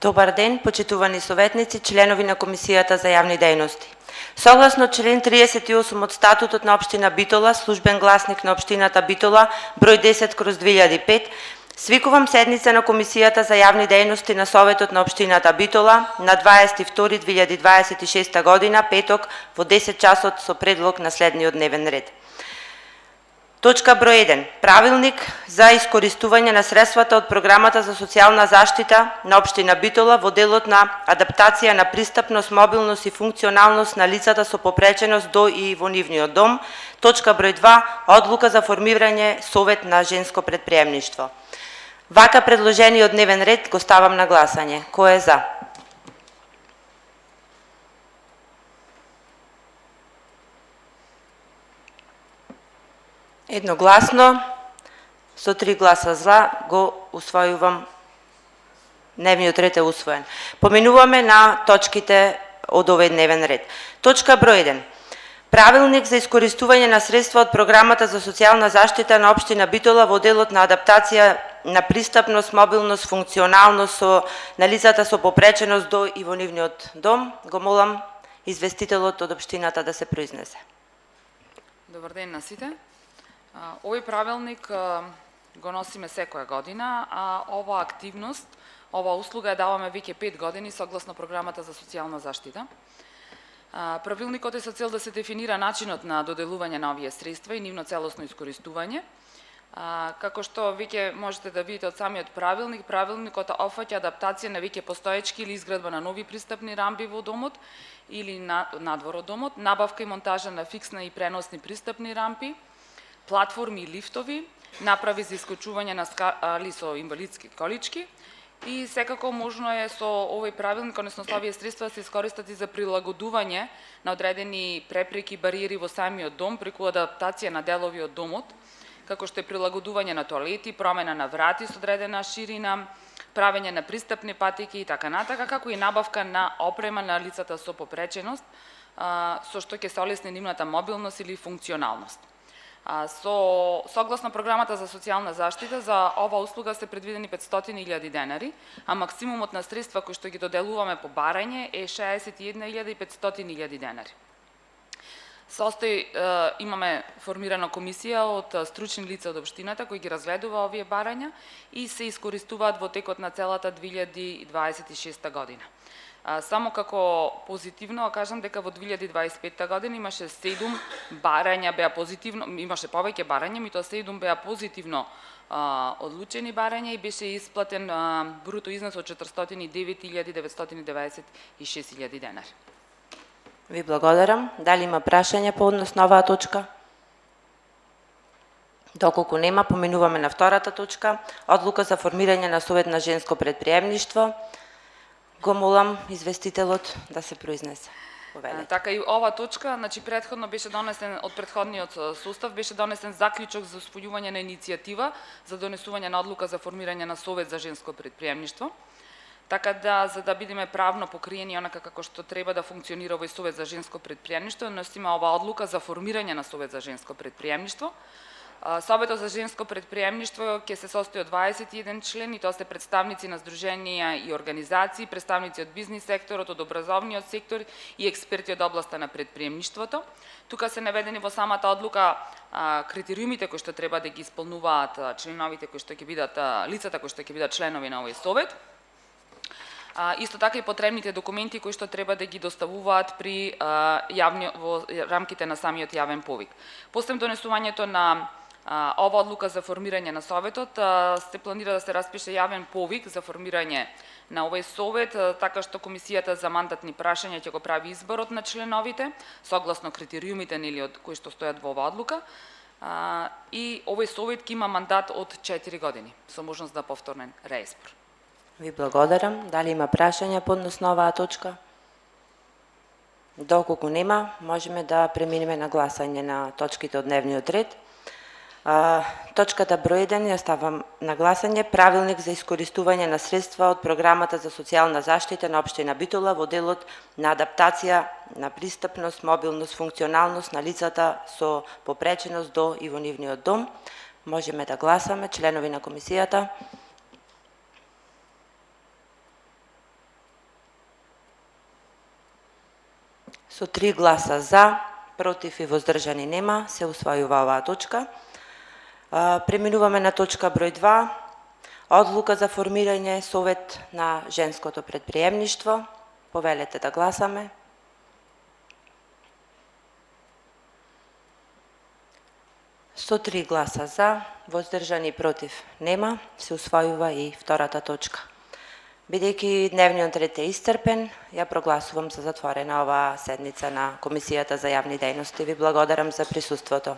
Добар ден, почитувани советници, членови на Комисијата за јавни дејности. Согласно член 38 од Статутот на Општина Битола, службен гласник на Општината Битола, број 10/2005, свикувам седница на Комисијата за јавни дејности на Советот на Општината Битола на 22.2026 година, петок, во 10 часот со предлог на следниот дневен ред. Точка број 1. Правилник за искористување на средствата од Програмата за социјална заштита на Општина Битола во делот на адаптација на пристапност, мобилност и функционалност на лицата со попреченост до и во нивниот дом. Точка број 2. Одлука за формирање Совет на женско предприемништво. Вака предложениот дневен ред го ставам на гласање. Кој е за? Едногласно, со 3 гласа за, го усвојувам. Дневниот ред е усвоен. Поминуваме на точките од овој дневен ред. Точка број 1. Правилник за искористување на средства од Програмата за социјална заштита на Општина Битола во делот на адаптација на пристапност, мобилност, функционалност на лицата со попреченост до и во нивниот дом. Го молам известителот од Општината да се произнесе. Добар ден на сите. Овој правилник го носиме секоја година, а ова активност, ова услуга ја даваме веќе 5 години согласно Програмата за социјална заштита. Правилникот е со цел да се дефинира начинот на доделување на овие средства и нивно целосно искористување. Како што веќе можете да видите од самиот правилник, правилникот опфаќа адаптација на веќе постоечки или изградба на нови пристапни рампи во домот или надвор од домот, набавка и монтажа на фиксна и преносни пристапни рампи, платформи и лифтови, направи за искочување на скали со инвалидски колички и секако можно е со овој правилник, односно со овие средства се искористат и за прилагодување на одредени препреки и бариери во самиот дом преку адаптација на делови од домот, како што е прилагодување на тоалети, промена на врати со одредена ширина, правење на пристапни патеки и така натака, како и набавка на опрема на лицата со попреченост, со што ќе се олесни нивната мобилност или функционалност. Согласно Програмата за социјална заштита, за ова услуга се предвидени 500.000 денари, а максимумот на средства кои што ги доделуваме по барање е 61.500 денари. Имаме формирана комисија од стручни лица од Општината кои ги разгледува овие барања и се искористуваат во текот на целата 2026 година. Само како позитивно кажам дека во 2025 година имаше 7 барања беа позитивно, имаше повеќе барања, меѓутоа 7 беа позитивно одлучени барања и беше исплатен бруто износ од 409.996 денари. Ви благодарам. Дали има прашања по однос на оваа точка? Доколку нема, поминуваме на втората точка. Одлука за формирање на Совет на женско предприемништво. Го молам известителот да се произнесе. Така и ова точка, значи претходно беше донесен од претходниот состав беше донесен заклучок за усвојување на иницијатива за донесување на одлука за формирање на Совет за женско предприемништво. Така да, за да бидеме правно покриени онака како што треба да функционира овој Совет за женско предприемништво, носиме ова одлука за формирање на Совет за женско предприемништво. Советот за женско предприемништво ќе се состои од 21 члени, тоа се представници на здруженија и организации, представници од бизнис секторот, од образовниот сектор и експерти од областа на предприемништвото. Тука се наведени во самата одлука критериумите кои што треба да ги исполнуваат членовите кои што ќе бидат лицата кои што ќе бидат членови на овој совет. Исто така и потребните документи кои што треба да ги доставуваат при во рамките на самиот јавен повик. После донесувањето на ова одлука за формирање на Советот, се планира да се распише јавен повик за формирање на овој Совет, така што Комисијата за мандатни прашања ќе го прави изборот на членовите, согласно критериумите од кои што стојат во оваа одлука, и овој Совет ќе има мандат од 4 години, со можност за повторен реизбор. Ви благодарам. Дали има прашања по однос на оваа точка? Доколку нема, можеме да преминеме на гласање на точките од дневниот ред. Точката број 1 ја ставам на гласање. Правилник за искористување на средства од Програмата за социјална заштита на Општина Битола во делот на адаптација на пристапност, мобилност, функционалност на лицата со попреченост до и во нивниот дом. Можеме да гласаме, членови на комисијата. Со 3 гласа за, против и воздржани нема, се усвојува оваа точка. Преминуваме на точка број 2. Одлука за формирање совет на женското предприемништво. Повелете да гласаме. Со 3 гласа за, воздржани и против нема, се усвојува и втората точка. Бидејќи дневниот ред е исцрпен, ја прогласувам за затворена оваа седница на Комисијата за јавни дејности. Ви благодарам за присуството.